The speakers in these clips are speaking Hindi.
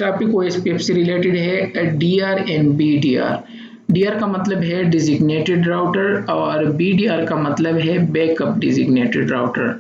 टॉपिक ओएसपीएफ से रिलेटेड है डीआर एंड बीडीआर। डीआर का मतलब है डिजिग्नेटेड राउटर और बीडीआर का मतलब है बैकअप डिजिग्नेटेड राउटर।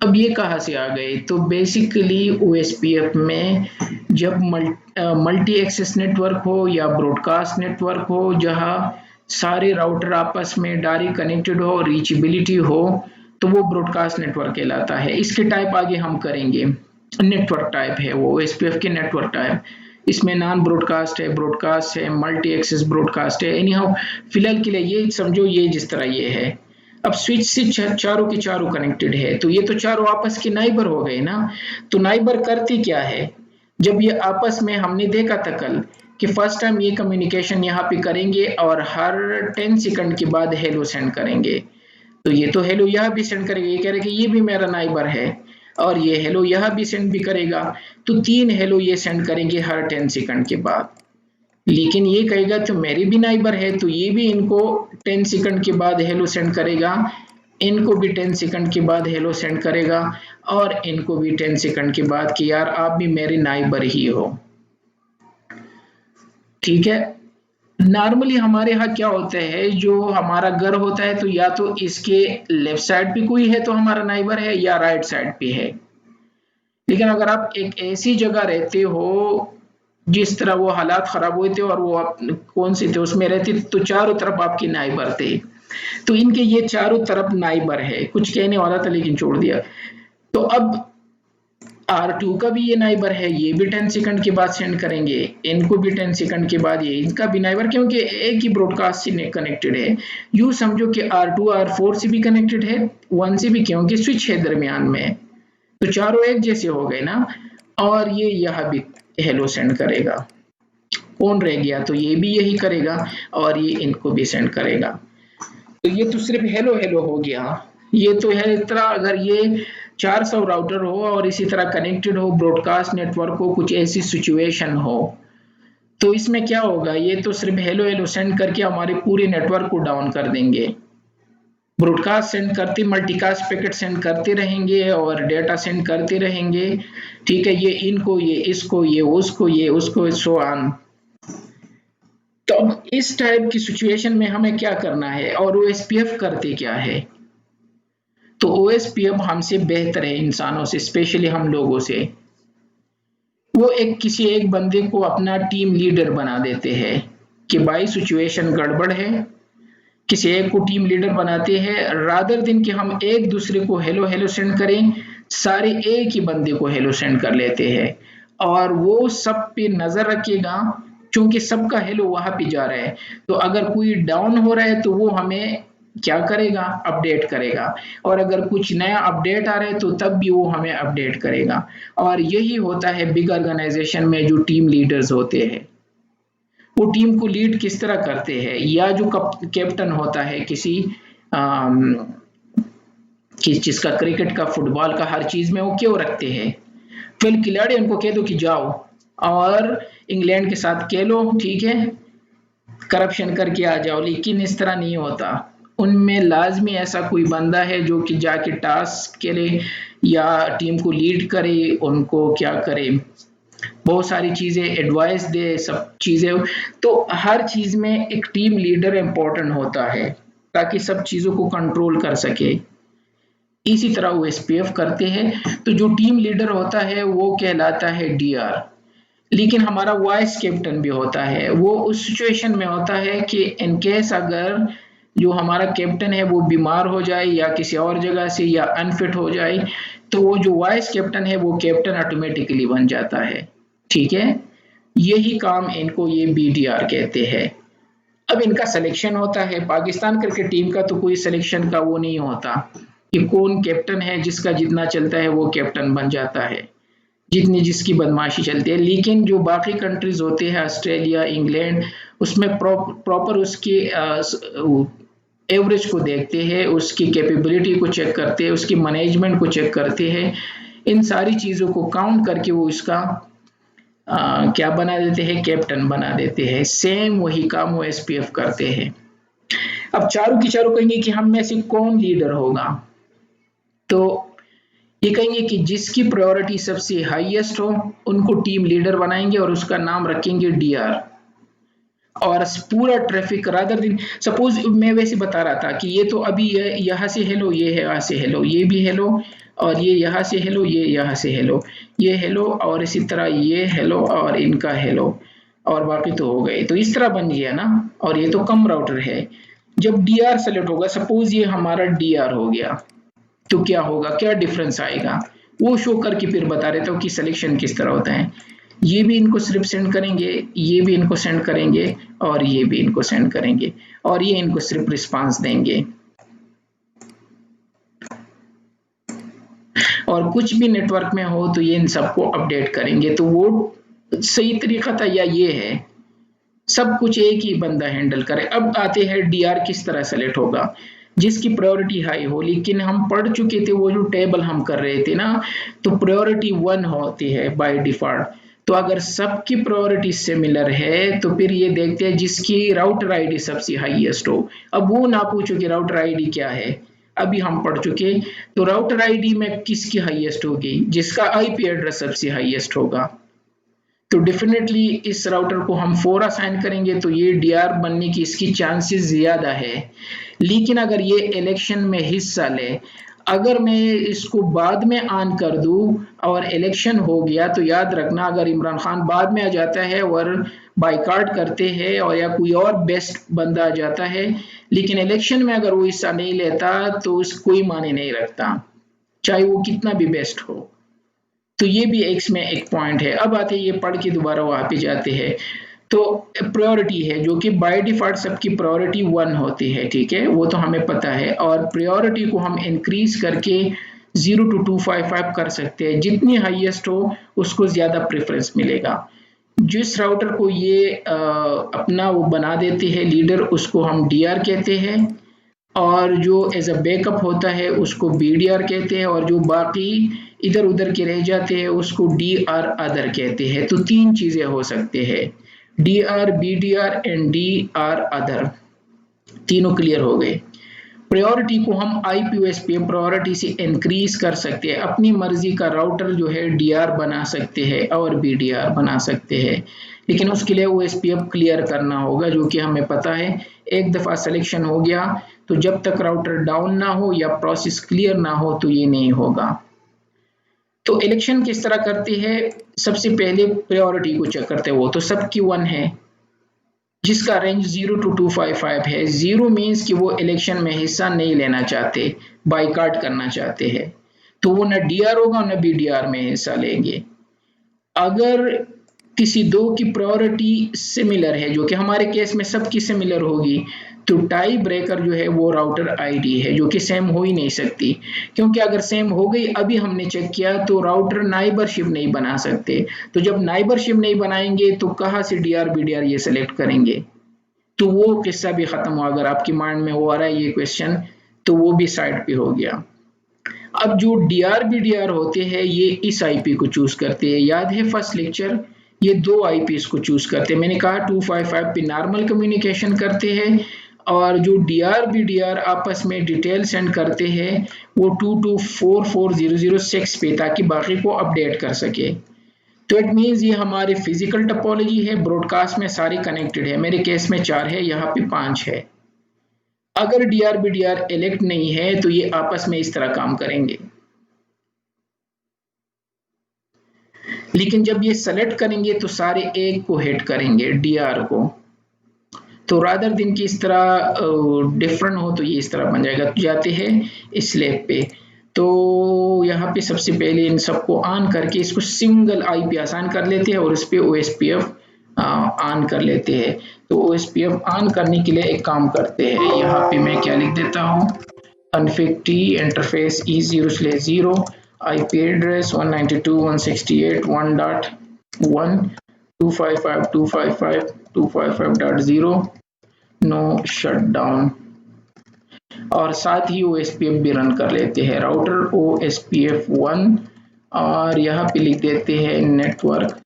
अब ये कहाँ से आ गए? तो बेसिकली ओएसपीएफ में जब मल्टी एक्सेस नेटवर्क हो या ब्रॉडकास्ट नेटवर्क हो जहाँ सारे राउटर आपस में डायरेक्ट कनेक्टेड हो, रीचेबिलिटी हो, तो वो ब्रॉडकास्ट नेटवर्क कहलाता है। इसके टाइप आगे हम करेंगे। नेटवर्क टाइप है वो ओएसपीएफ के नेटवर्क टाइप। इसमें नॉन ब्रॉडकास्ट है, ब्रॉडकास्ट है, मल्टी एक्सेस ब्रॉडकास्ट है। एनी हाउ फिलहाल के लिए ये समझो ये जिस तरह ये है। अब स्विच से चारों के चारों कनेक्टेड है, तो ये तो चारों आपस के नाइबर हो गए ना। तो नाइबर करती क्या है? जब ये आपस में हमने देखा था कल कि फर्स्ट टाइम ये कम्युनिकेशन यहाँ पे करेंगे और हर 10 सेकंड के बाद हेलो सेंड करेंगे। तो ये तो हेलो यहाँ भी सेंड करेगा, ये कह रहे कि ये भी मेरा नाइबर है, और ये हेलो यहाँ भी सेंड भी करेगा। तो 3 हेलो ये सेंड करेंगे हर 10 सेकंड के बाद। लेकिन ये कहेगा तो मेरी भी नाइबर है, तो ये भी इनको 10 सेकंड के बाद हेलो सेंड करेगा, इनको भी 10 सेकंड के बाद हेलो सेंड करेगा, और इनको भी 10 सेकंड के बाद कि यार आप भी मेरे नाइबर ही हो। ठीक है। नॉर्मली हमारे यहाँ क्या होता है, जो हमारा घर होता है तो या तो इसके लेफ्ट साइड पे कोई है तो हमारा नाइबर है, या राइट साइड पे है। लेकिन अगर आप एक ऐसी जगह रहते हो जिस तरह वो हालात खराब हुए थे और वो आप कौन से थे उसमें रहते, तो चारों तरफ आपके नाइबर थे। तो इनके ये चारों तरफ नाइबर है। कुछ कहने वाला था लेकिन छोड़ दिया। तो अब R2 का भी ये नाइबर है, ये भी 10 सेकंड के बाद सेंड करेंगे, इनको भी 10 सेकंड के बाद ये इनका भी नाइबर, क्योंकि एक ही ब्रॉडकास्ट से कनेक्टेड है। यूं समझो कि R2 R4 से भी कनेक्टेड है, 1 से भी, क्योंकि स्विच है दरमियान में। तो चारों एक जैसे हो गए ना। और ये यहाँ भी हेलो सेंड करेगा। कौन रह गया? तो ये भी यही करेगा और ये इनको भी सेंड करेगा। तो ये तो सिर्फ हेलो हेलो हो गया। ये तो है इस तरह अगर ये 400 राउटर हो और इसी तरह कनेक्टेड हो, ब्रॉडकास्ट नेटवर्क हो, कुछ ऐसी सिचुएशन हो, तो इसमें क्या होगा? ये तो सिर्फ हेलो हेलो सेंड करके हमारे पूरे नेटवर्क को डाउन कर देंगे। ब्रॉडकास्ट सेंड करते, मल्टीकास्ट पैकेट सेंड करते रहेंगे और डेटा सेंड करते रहेंगे। ठीक है, ये इनको, ये इसको, ये उसको, ये उसको, सो ऑन। तो अब इस टाइप की सिचुएशन में हमें क्या करना है और ओएसपीएफ करते क्या है? तो ओएसपीएफ हमसे बेहतर है इंसानों से, स्पेशली हम लोगों से। वो किसी एक बंदे को अपना टीम लीडर बना देते हैं कि भाई सिचुएशन गड़बड़ है, किसी एक को टीम लीडर बनाते हैं। रादर दिन कि हम एक दूसरे को हेलो हेलो सेंड करें, सारे एक ही बंदे को हेलो सेंड कर लेते हैं और वो सब पे नजर रखेगा, क्योंकि सबका हेलो वहां पे जा रहा है। तो अगर कोई डाउन हो रहा है तो वो हमें क्या करेगा? अपडेट करेगा। और अगर कुछ नया अपडेट आ रहा है तो तब भी वो हमें अपडेट करेगा। और यही होता है बिग ऑर्गेनाइजेशन में जो टीम लीडर्स होते हैं। वो टीम को लीड किस तरह करते हैं, या जो कैप्टन होता है किसी जिसका क्रिकेट का, फुटबॉल का, हर चीज में वो क्यों रखते हैं? 12 खिलाड़ी उनको कह दो कि जाओ और इंग्लैंड के साथ खेलो, ठीक है, करप्शन करके आ जाओ। लेकिन इस तरह नहीं होता। उनमें लाजमी ऐसा कोई बंदा है जो कि जाके टास्क करे या टीम को लीड करे, उनको क्या करे, बहुत सारी चीजें एडवाइस दे, सब चीजें। तो हर चीज में एक टीम लीडर इंपॉर्टेंट होता है ताकि सब चीजों को कंट्रोल कर सके। इसी तरह वो एसपीएफ करते हैं। तो जो टीम लीडर होता है वो कहलाता है डीआर। लेकिन हमारा वाइस कैप्टन भी होता है। वो उस सिचुएशन में होता है कि इनकेस अगर जो हमारा कैप्टन है वो बीमार हो जाए या किसी और जगह से या अनफिट हो जाए, तो वो जो वाइस कैप्टन है वो कैप्टन ऑटोमेटिकली बन जाता है। ठीक है, यही काम इनको ये बीडीआर कहते हैं। अब इनका सिलेक्शन होता है। पाकिस्तान क्रिकेट टीम का तो कोई सिलेक्शन का वो नहीं होता कि कौन कैप्टन है, जिसका जितना चलता है वो कैप्टन बन जाता है, जितनी जिसकी बदमाशी चलती है। लेकिन जो बाकी कंट्रीज होते हैं, ऑस्ट्रेलिया, इंग्लैंड, उसमें प्रॉपर उसके एवरेज को देखते हैं, उसकी कैपेबिलिटी को चेक करते हैं, उसकी मैनेजमेंट को चेक करते हैं। इन सारी चीज़ों को काउंट करके वो इसका क्या बना देते हैं? कैप्टन बना देते हैं। सेम वही काम वो एसपीएफ करते हैं। अब चारों की चारों कहेंगे कि हम में से कौन लीडर होगा? तो ये कहेंगे कि जिसकी प्रायोरिटी सबसे हाईएस्ट हो उनको टीम लीडर बनाएंगे और उसका नाम रखेंगे डीआर। और पूरा ट्रैफिक रादर दिन सपोज मैं वैसे बता रहा था कि ये तो अभी ये यहाँ से हेलो, ये है यहाँ से हेलो, ये भी हेलो, और ये यहाँ से हेलो, ये यहाँ से हेलो, ये हेलो, और इसी तरह ये हेलो और इनका हेलो, और बाकी तो हो गए। तो इस तरह बन गया ना। और ये तो कम राउटर है। जब डीआर सेलेक्ट होगा, सपोज ये हमारा डीआर हो गया, तो क्या होगा, क्या डिफरेंस आएगा, वो शो करके फिर बता रहे थे कि सिलेक्शन किस तरह होता है। ये भी इनको सिर्फ सेंड करेंगे, ये भी इनको सेंड करेंगे, और ये भी इनको सेंड करेंगे, और ये इनको सिर्फ रिस्पांस देंगे। और कुछ भी नेटवर्क में हो तो ये इन सबको अपडेट करेंगे। तो वो सही तरीका था या ये है, सब कुछ एक ही बंदा हैंडल करे। अब आते हैं डीआर किस तरह सेलेक्ट होगा, जिसकी प्रायोरिटी हाई हो। लेकिन हम पढ़ चुके थे वो जो टेबल हम कर रहे थे ना, तो प्रायोरिटी 1 होती है बाय डिफॉल्ट। तो अगर सबकी प्रायोरिटी सिमिलर है तो फिर ये देखते हैं जिसकी राउटर आईडी सबसे हाईएस्ट हो। अब वो ना पूछो कि राउटर आईडी क्या है, अभी हम पढ़ चुके। तो राउटर आईडी में किसकी हाईएस्ट होगी, जिसका आईपी एड्रेस सबसे हाईएस्ट होगा। तो डेफिनेटली इस राउटर को हम 4 असाइन करेंगे, तो ये डीआर बनने की इसकी चांसेस ज्यादा है। लेकिन अगर ये इलेक्शन में हिस्सा ले, अगर मैं इसको बाद में ऑन कर दूं और इलेक्शन हो गया, तो याद रखना अगर इमरान खान बाद में आ जाता है और बाइकाट करते हैं, और या कोई और बेस्ट बंदा आ जाता है, लेकिन इलेक्शन में अगर वो हिस्सा नहीं लेता तो उसको कोई माने नहीं रखता, चाहे वो कितना भी बेस्ट हो। तो ये भी इसमें एक पॉइंट है। अब आते हैं, ये पढ़ के दोबारा वहां पे जाते हैं। तो प्रायोरिटी है जो कि बाय डिफॉल्ट सबकी प्रायोरिटी 1 होती है, ठीक है, वो तो हमें पता है। और प्रायोरिटी को हम इंक्रीज करके 0 to 255 कर सकते हैं, जितनी हाईएस्ट हो उसको ज्यादा प्रेफरेंस मिलेगा। जिस राउटर को ये अपना वो बना देते हैं लीडर, उसको हम डीआर कहते हैं, और जो एज अ बैकअप होता है उसको बीडीआर कहते हैं, और जो बाकी इधर उधर के रह जाते हैं उसको डीआर अदर कहते हैं। तो 3 चीजें हो सकते हैं, DR, BDR and DR other, तीनों क्लियर हो गए। प्रायोरिटी को हम आईपीओएसपीएम प्रायोरिटी से इंक्रीज कर सकते हैं, अपनी मर्जी का राउटर जो है डीआर बना सकते हैं और बीडीआर बना सकते हैं, लेकिन उसके लिए ओएसपीएफ क्लियर करना होगा, जो कि हमें पता है। एक दफा सिलेक्शन हो गया तो जब तक राउटर डाउन ना हो या प्रोसेस क्लियर ना हो तो ये नहीं होगा। तो इलेक्शन किस तरह करते हैं, सबसे पहले प्रायोरिटी को चेक करते हैं। वो तो सबकी 1 है, जिसका रेंज 0 to 255 है। 0 मीन्स कि वो इलेक्शन में हिस्सा नहीं लेना चाहते, बाइकाट करना चाहते हैं, तो वो न डीआर होगा न बीडीआर में हिस्सा लेंगे। अगर किसी दो की प्रायोरिटी सिमिलर है, जो कि हमारे केस में सबकी सिमिलर होगी, तो टाई ब्रेकर जो है वो राउटर आईडी है, जो कि सेम हो ही नहीं सकती, क्योंकि अगर सेम हो गई, अभी हमने चेक किया, तो राउटर नाइबरशिप नहीं बना सकते। तो जब नाइबरशिप नहीं बनाएंगे तो कहाँ से डीआर बीडीआर ये सेलेक्ट करेंगे, तो वो किस्सा भी खत्म हुआ। अगर आपकी माइंड में वो आ रहा है ये क्वेश्चन, तो वो भी साइड पे हो गया। अब जो डीआर बीडीआर होते हैं ये इस आईपी को चूज करते हैं, याद है फर्स्ट लेक्चर, ये 2 आईपीस को चूज करते हैं। मैंने कहा 255 पे नॉर्मल कम्युनिकेशन करते हैं, और जो डीआर बीडीआर आपस में डिटेल सेंड करते हैं वो 2244006 पे, ताकि बाकी को अपडेट कर सके। तो इट मीन्स ये हमारी फिजिकल टोपोलॉजी है, ब्रॉडकास्ट में सारी कनेक्टेड है। मेरे केस में 4 है, यहाँ पे 5 है। अगर डीआर बीडीआर इलेक्ट नहीं है तो ये आपस में इस तरह काम करेंगे, लेकिन जब ये सेलेक्ट करेंगे तो सारे एक को हिट करेंगे, डीआर को। तो रादर दिन की इस तरह डिफरेंट हो तो ये इस तरह बन जाएगा। तो जाते हैं स्लैब पे, तो यहाँ पे सबसे पहले इन सबको ऑन करके इसको सिंगल आईपी आसान कर लेते हैं, और इस पे ओएसपीएफ ऑन कर लेते हैं। तो ओएसपीएफ ऑन करने के लिए एक काम करते हैं, यहाँ पे मैं क्या लिख देता हूँ, config t interface e0/0 IP address 192.168.1.1 255.255.255.0 no shutdown, और साथ ही ओएसपीएफ भी रन कर लेते हैं, राउटर OSPF1, और यहाँ पे लिख देते हैं नेटवर्क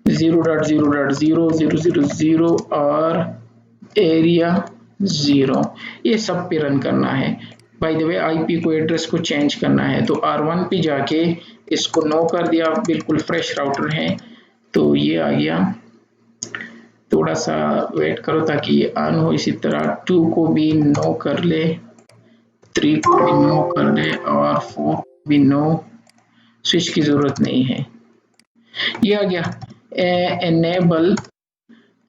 0.0.0.000 और एरिया 0, ये सब पे रन करना है। बाय द वे आईपी को एड्रेस को चेंज करना है तो R1 पे जाके इसको नो कर दिया, बिल्कुल फ्रेश राउटर है तो ये आ गया। थोड़ा सा वेट करो ताकि ये ऑन हो। इसी तरह 2 को भी नो कर ले, 3 को भी नो कर ले और 4 को भी नो, स्विच की जरूरत नहीं है। ये आ गया एनेबल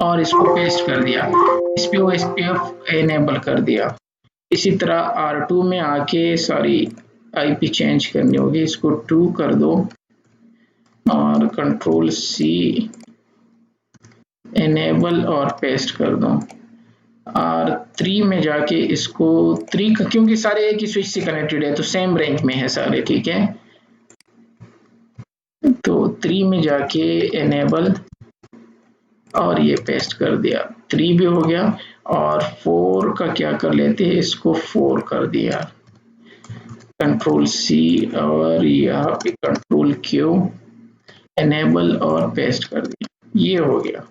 और इसको पेस्ट कर दिया, इस पे OSPF एनेबल कर दिया। इसी तरह R2 में आके सॉरी आईपी चेंज करनी होगी, इसको 2 कर दो और कंट्रोल C एनेबल और पेस्ट कर दो। और 3 में जाके इसको 3 का, क्योंकि सारे एक ही स्विच से कनेक्टेड है तो सेम रैंक में है सारे, ठीक है। तो 3 में जाके एनेबल और ये पेस्ट कर दिया, 3 भी हो गया। और 4 का क्या कर लेते हैं, इसको 4 कर दिया, कंट्रोल C और यहाँ पे कंट्रोल Q एनेबल और पेस्ट कर दिया, ये हो गया।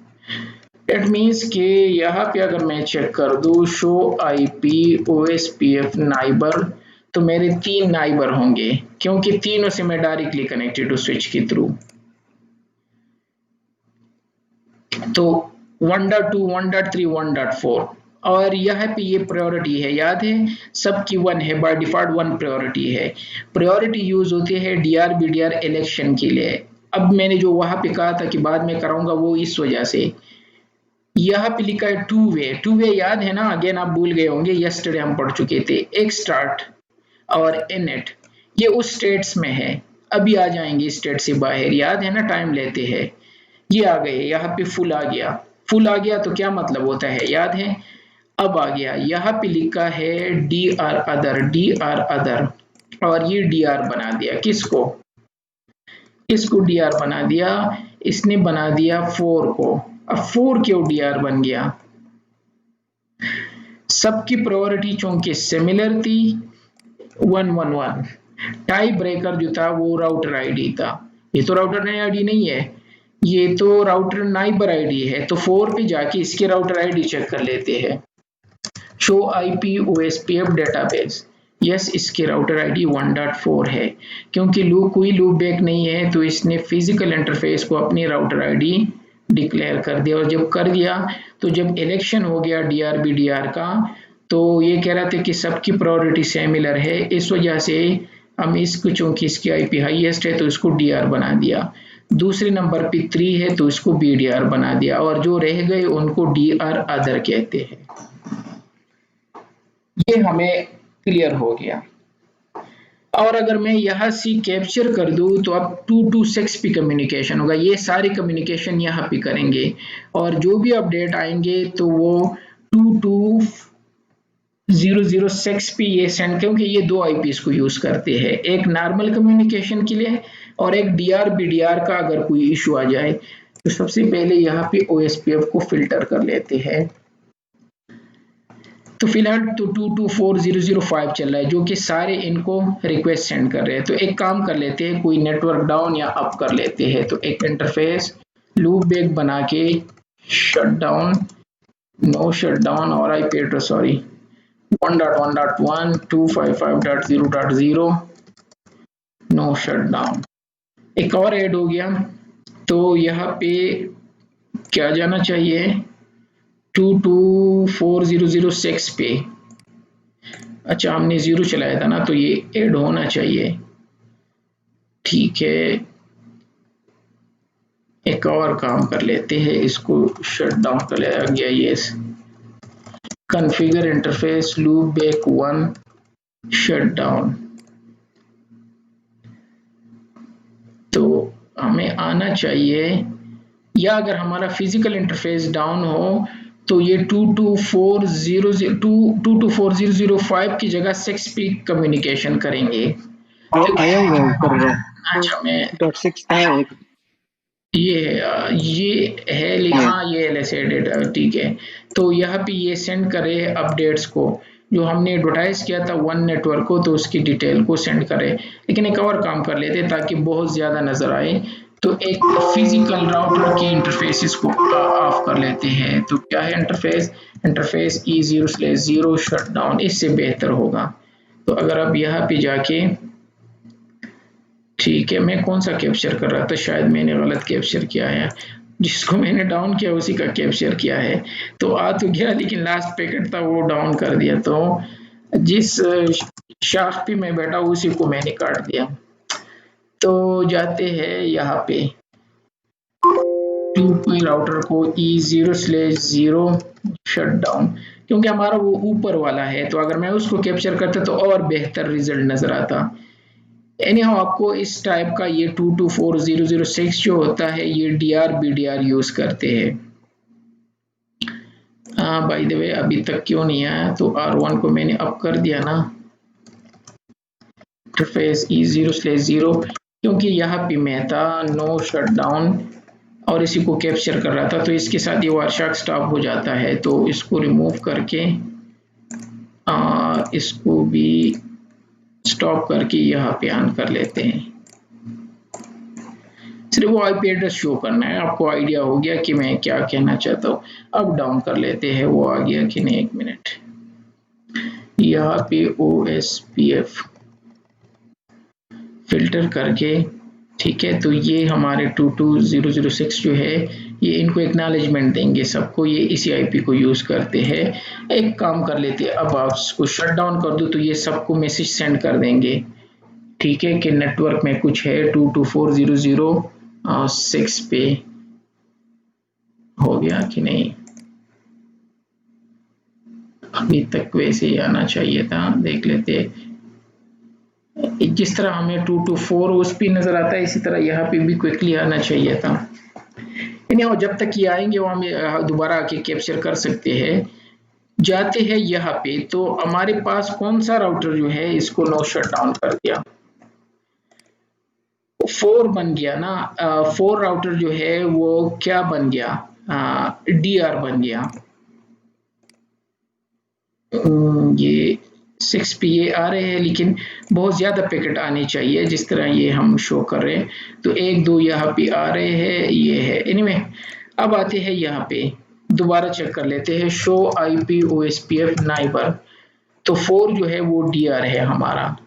इट मीन्स कि यहाँ पे अगर मैं चेक कर दूं शो आईपी OSPF नाइबर, तो मेरे 3 नाइबर होंगे क्योंकि तीनों से मैं डायरेक्टली कनेक्टेड हूँ स्विच के थ्रू। तो 1.2, 1.3, 1.4 और यहाँ पे ये प्रायोरिटी है, याद है सबकी 1 है, बाय डिफॉल्ट 1 प्रायोरिटी है। प्रायोरिटी यूज होती है DRB BDR इलेक्शन के लिए। अब मैंने जो वहां पे कहा था कि बाद में कराऊंगा वो इस वजह से यहाँ पे लिखा है टू वे याद है ना, अगेन आप भूल गए होंगे, यस्टरडे हम पढ़ चुके थे। एक स्टार्ट और इनिट ये उस स्टेट्स में है, अभी आ जाएंगे स्टेट से बाहर, याद है ना, टाइम लेते हैं। ये आ गए, यहाँ पे फुल आ गया, फुल आ गया तो क्या मतलब होता है याद है। अब आ गया, यहाँ पे लिखा है DR अदर और ये DR बना दिया, किसको, इसको DR बना दिया, इसने बना दिया 4 को। अब 4 क्यों DR बन गया, सबकी प्रायोरिटी चूंकि सिमिलर थी 111, टाई ब्रेकर जो था वो राउटर आईडी था। ये तो राउटर आईडी नहीं है, ये तो राउटर नाइबर आईडी है। तो 4 पे जाके इसके राउटर आईडी चेक कर लेते हैं, show IP OSPF database, yes इसके राउटर आईडी 1.4 है। क्योंकि कोई लूप बैक नहीं है तो इसने फिजिकल इंटरफेस को अपनी राउटर आईडी डिक्लेयर कर दिया। और जब कर दिया तो जब इलेक्शन हो गया DRB BDR का, तो ये कह रहा था कि सबकी प्रायोरिटी सिमिलर है, इस वजह से हम इसको, चूंकि इसकी आईपी हाईएस्ट है तो इसको DR बना दिया। दूसरे नंबर पे 3 है तो इसको BDR बना दिया, और जो रह गए उनको DR अदर कहते हैं। ये हमें क्लियर हो गया। और अगर मैं यहाँ से कैप्चर कर दूं तो अब 2 to 6 पे कम्युनिकेशन होगा, ये सारी कम्युनिकेशन यहाँ पे करेंगे और जो भी अपडेट आएंगे तो वो 2 to 006 पे ये सेंड, क्योंकि ये 2 आईपीएस को यूज करते हैं, एक नॉर्मल कम्युनिकेशन के लिए और एक DRB BDR का अगर कोई इशू आ जाए। तो सबसे पहले यहाँ पे OSPF को फिल्टर कर लेते हैं। तो फिलहाल तो 224005 चल रहा है जो कि सारे इनको रिक्वेस्ट सेंड कर रहे हैं। तो एक काम कर लेते हैं, कोई नेटवर्क डाउन या अप कर लेते हैं। तो एक इंटरफेस लूप बैक बना के shut down, no shut down और IP address sorry 1.1.1 255.0.0 no shut down. एक और ऐड हो गया, तो यहाँ पे क्या जाना चाहिए 224006 पे, अच्छा हमने 0 चलाया था ना तो ये ऐड होना चाहिए, ठीक है। एक और काम कर लेते हैं, इसको शट डाउन कर लिया गया, ये configure interface loop back 1 shut down. तो हमें आना चाहिए, या अगर हमारा फिजिकल इंटरफेस डाउन हो तो ये 224005 की जगह 6 पे कम्युनिकेशन करेंगे। आया हुआ ऊपर, अच्छा मैं .6 था एक, ये है लिखा, ये एडेड, ठीक है। तो यहाँ पे ये सेंड करे अपडेट्स को, जो हमने एडवर्टाइज किया था 1 नेटवर्क को, तो उसकी डिटेल को सेंड करे। लेकिन एक और काम कर लेते ताकि बहुत ज्यादा नजर आए, तो एक फिजिकल राउटर की इंटरफेस को ऑफ कर लेते हैं। तो क्या है इंटरफेस E0/0 शट डाउन, इससे बेहतर होगा। तो अगर आप यहाँ पे जाके, ठीक है, मैं कौन सा कैप्चर कर रहा था, शायद मैंने गलत कैप्चर किया है, जिसको मैंने डाउन किया उसी का कैप्चर किया है। तो आ तो गया लेकिन लास्ट पैकेट था वो डाउन कर दिया, तो जिस शाख पे मैं बैठा उसी को मैंने काट दिया। तो जाते हैं यहाँ पे टू राउटर को E0/0 शट डाउन, क्योंकि हमारा वो ऊपर वाला है, तो अगर मैं उसको कैप्चर करता तो और बेहतर रिजल्ट नजर आता। एनीहाउ आपको इस टाइप का ये 224006 जो होता है ये DR BDR यूज करते हैं। हाँ बाय द वे अभी तक क्यों नहीं आया, तो R1 को मैंने अप कर दिया ना, इंटरफेस E0/0, क्योंकि यहाँ पे मैं था नो शट डाउन और इसी को कैप्चर कर रहा था, तो इसके साथ ये वारशाक स्टॉप हो जाता है। तो इसको रिमूव करके इसको भी स्टॉप करके यहाँ पे ऑन कर लेते हैं। सिर्फ वो आईपी एड्रेस शो करना है, आपको आइडिया हो गया कि मैं क्या कहना चाहता हूँ। अब डाउन कर लेते हैं, वो आ गया कि नहीं, एक मिनट, यहाँ पे OSPF फिल्टर करके, ठीक है, तो ये हमारे 22006 जो है ये इनको एक्नॉलेजमेंट देंगे सबको, ये इसी आईपी को यूज करते हैं। एक काम कर लेते हैं, अब आप इसको शट डाउन कर दो तो ये सबको मैसेज सेंड कर देंगे, ठीक है, कि नेटवर्क में कुछ है 224006 पे। हो गया कि नहीं, अभी तक वैसे ही आना चाहिए था, देख लेते। जिस तरह हमें 224 उस पे नजर आता है, इसी तरह यहाँ पे भी क्विकली आना चाहिए था। यानी जब तक ये आएंगे वो हम दोबारा आके कैप्चर कर सकते हैं। जाते हैं यहाँ पे, तो हमारे पास कौन सा राउटर जो है इसको नो शट डाउन कर दिया, 4 बन गया ना। 4 राउटर जो है वो क्या बन गया, DR बन गया। ये 6 पे ये आ रहे हैं, लेकिन बहुत ज्यादा पैकेट आने चाहिए जिस तरह ये हम शो कर रहे हैं, तो 1-2 यहाँ पे आ रहे हैं, ये है। एनीवे अब आते हैं यहाँ पे, दोबारा चेक कर लेते हैं, शो IP OSPF नाइबर, तो 4 जो है वो DR है हमारा।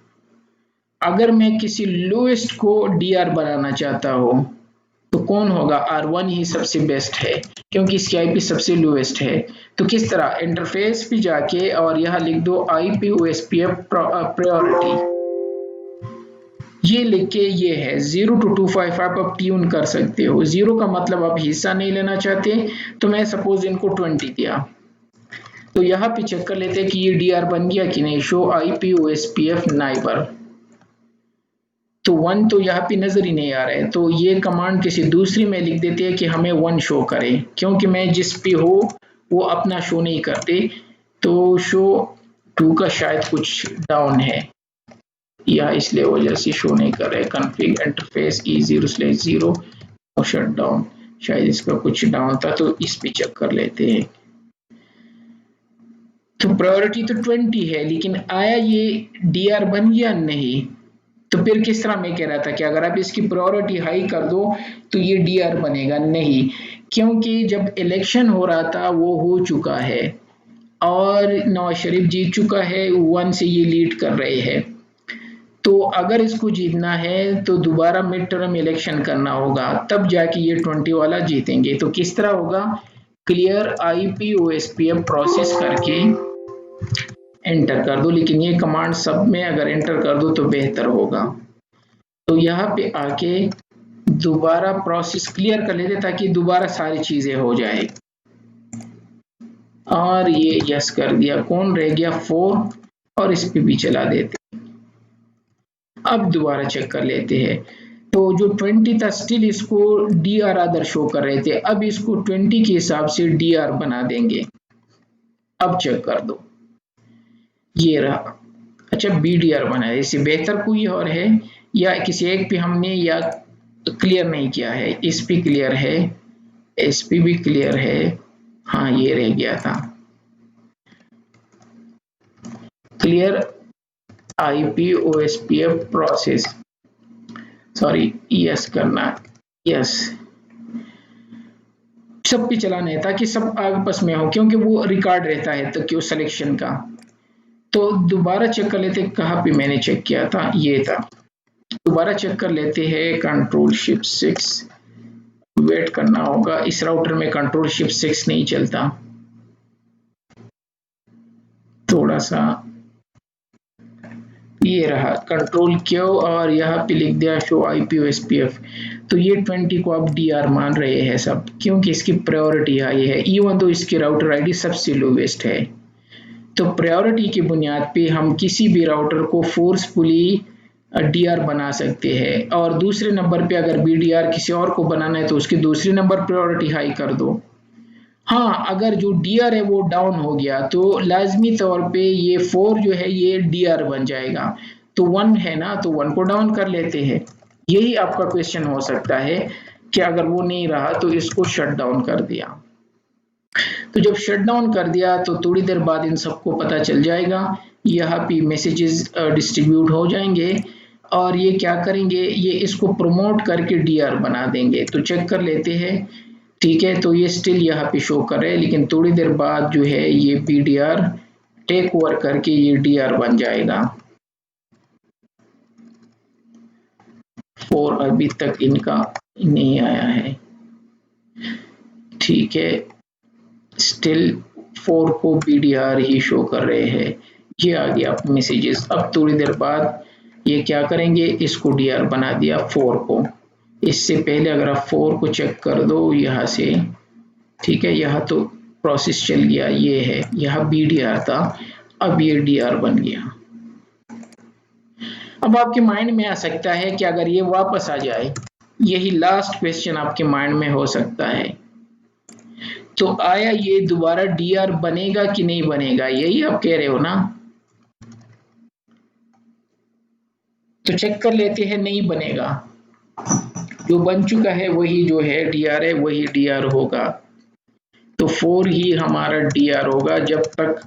अगर मैं किसी लोएस्ट को DR बनाना चाहता हूँ तो कौन होगा, R1 ही सबसे बेस्ट है क्योंकि इसकी IP सबसे लोएस्ट है। तो किस तरह, इंटरफेस पे जाके और यहाँ लिख दो IP OSPF प्रायोरिटी, ये लिख के ये है 0 to 255 आप ट्यून कर सकते हो। 0 का मतलब आप हिस्सा नहीं लेना चाहते, तो मैं सपोज इनको 20 दिया। तो यहाँ पे चेक कर लेते हैं कि ये DR बन गया कि नहीं, शो IP OSPF नाइबर, तो 1 तो यहाँ पे नजर ही नहीं आ रहा है, तो ये कमांड किसी दूसरी में लिख देते हैं कि हमें 1 शो करे, क्योंकि मैं जिस पे हो वो अपना शो नहीं करते, तो शो 2 का शायद कुछ डाउन है या इसलिए वजह से शो नहीं कर रहे। कॉन्फ़िग इंटरफेस E0/0 और शट डाउन, शायद इसका कुछ डाउन था, तो इस पे चेक कर लेते हैं। तो प्रायोरिटी तो 20 है, लेकिन आया ये DR बन गया नहीं, तो फिर किस तरह मैं कह रहा था कि अगर आप इसकी प्रायोरिटी हाई कर दो तो ये DR बनेगा नहीं, क्योंकि जब इलेक्शन हो रहा था वो हो चुका है और नवाज शरीफ जीत चुका है, 1 से ये लीड कर रहे हैं। तो अगर इसको जीतना है तो दोबारा मिड टर्म इलेक्शन करना होगा, तब जाके ये 20 वाला जीतेंगे। तो किस तरह होगा, क्लियर IP OSPF प्रोसेस करके एंटर कर दो, लेकिन ये कमांड सब में अगर एंटर कर दो तो बेहतर होगा। तो यहाँ पे आके दोबारा प्रोसेस क्लियर कर लेते ताकि दोबारा सारी चीजें हो जाए, और ये यस कर दिया। कौन रह गया, 4, और इस पे भी चला देते। अब दोबारा चेक कर लेते हैं, तो जो 20 था स्टिल इसको DR अदर शो कर रहे थे, अब इसको 20 के हिसाब से DR बना देंगे। अब चेक कर दो, ये रहा, अच्छा BDR बना है। इससे बेहतर कोई और है या किसी एक पे हमने या क्लियर नहीं किया है, इस पे क्लियर है, इस पे भी क्लियर है, हाँ ये रह गया था clear IP OSPF process, sorry yes करना, यस सब पे चलाना है ताकि सब आपस में हो, क्योंकि वो रिकॉर्ड रहता है तो क्यों सिलेक्शन का। तो दोबारा चेक कर लेते कहाँ पे मैंने चेक किया था, ये था। दोबारा चेक कर लेते हैं कंट्रोल शिफ्ट 6, वेट करना होगा, इस राउटर में कंट्रोल शिफ्ट 6 नहीं चलता, थोड़ा सा। ये रहा कंट्रोल क्यू और यहाँ पे लिख दिया शो IPOSPF। तो ये 20 को आप DR मान रहे हैं सब, क्योंकि इसकी प्रायोरिटी हाई है, इवन तो इसकी राउटर आईडी सबसे लोवेस्ट है। तो प्रायोरिटी की बुनियाद पे हम किसी भी राउटर को फोर्सफुली DR बना सकते हैं, और दूसरे नंबर पे अगर BDR किसी और को बनाना है तो उसकी दूसरे नंबर प्रायोरिटी हाई कर दो। हाँ, अगर जो DR है वो डाउन हो गया तो लाजमी तौर पे ये 4 जो है ये DR बन जाएगा। तो 1 है ना, तो 1 को डाउन कर लेते हैं। यही आपका क्वेश्चन हो सकता है कि अगर वो नहीं रहा तो इसको शट डाउन कर दिया। तो जब शट डाउन कर दिया तो थोड़ी देर बाद इन सबको पता चल जाएगा, यहाँ पे मैसेजेस डिस्ट्रीब्यूट हो जाएंगे और ये क्या करेंगे, ये इसको प्रमोट करके DR बना देंगे। तो चेक कर लेते हैं, ठीक है। तो ये स्टिल यहाँ पे शो कर रहे हैं, लेकिन थोड़ी देर बाद जो है ये BDR टेक ओवर करके ये DR बन जाएगा। 4 अभी तक इनका नहीं आया है, ठीक है। स्टिल 4 को BDR ही शो कर रहे हैं। ये आ गया मैसेजेस। अब थोड़ी देर बाद ये क्या करेंगे, इसको DR बना दिया 4 को। इससे पहले अगर आप 4 को चेक कर दो यहाँ से, ठीक है, यहाँ तो प्रोसेस चल गया, ये है, यहाँ BDR था, अब ये DR बन गया। अब आपके माइंड में आ सकता है कि अगर ये वापस आ जाए, यही लास्ट क्वेश्चन आपके माइंड में हो सकता है, तो आया ये दोबारा DR बनेगा कि नहीं बनेगा, यही आप कह रहे हो ना। तो चेक कर लेते हैं, नहीं बनेगा। जो बन चुका है वही जो है DR है, वही DR होगा। तो 4 ही हमारा DR होगा जब तक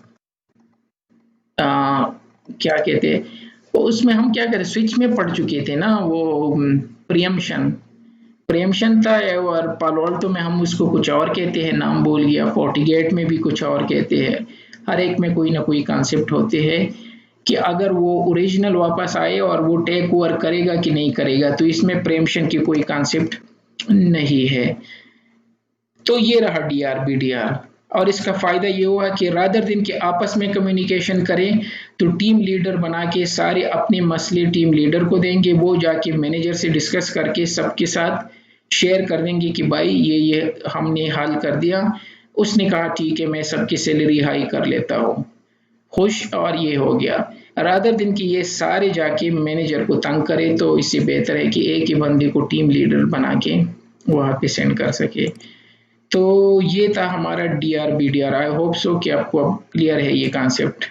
क्या कहते हैं, तो उसमें हम क्या कहते, स्विच में पढ़ चुके थे ना वो प्रियम्पशन था, और पालो अल्टो में हम उसको कुछ और कहते हैं, नाम भूल गया, FortiGate में भी कुछ और कहते हैं। हर एक में कोई ना कोई कॉन्सेप्ट होते हैं कि अगर वो ओरिजिनल वापस आए और वो टेक ओवर करेगा कि नहीं करेगा। तो इसमें प्रियम्पशन की कोई कॉन्सेप्ट नहीं है। तो ये रहा DR BDR, और इसका फायदा ये हुआ कि रादर दिन के आपस में कम्युनिकेशन करें तो टीम लीडर बना के सारे अपने मसले टीम लीडर को देंगे, वो जाके मैनेजर से डिस्कस करके सबके साथ शेयर कर देंगे कि भाई ये हमने हल कर दिया। उसने कहा ठीक है, मैं सबकी सैलरी हाई कर लेता हूँ, खुश, और ये हो गया। रादर दिन की ये सारे जाके मैनेजर को तंग करे, तो इससे बेहतर है कि एक ही बंदे को टीम लीडर बना के वहाँ पे सेंड कर सके। तो ये था हमारा DR BDR। I hope so कि आपको अब क्लियर है ये कॉन्सेप्ट।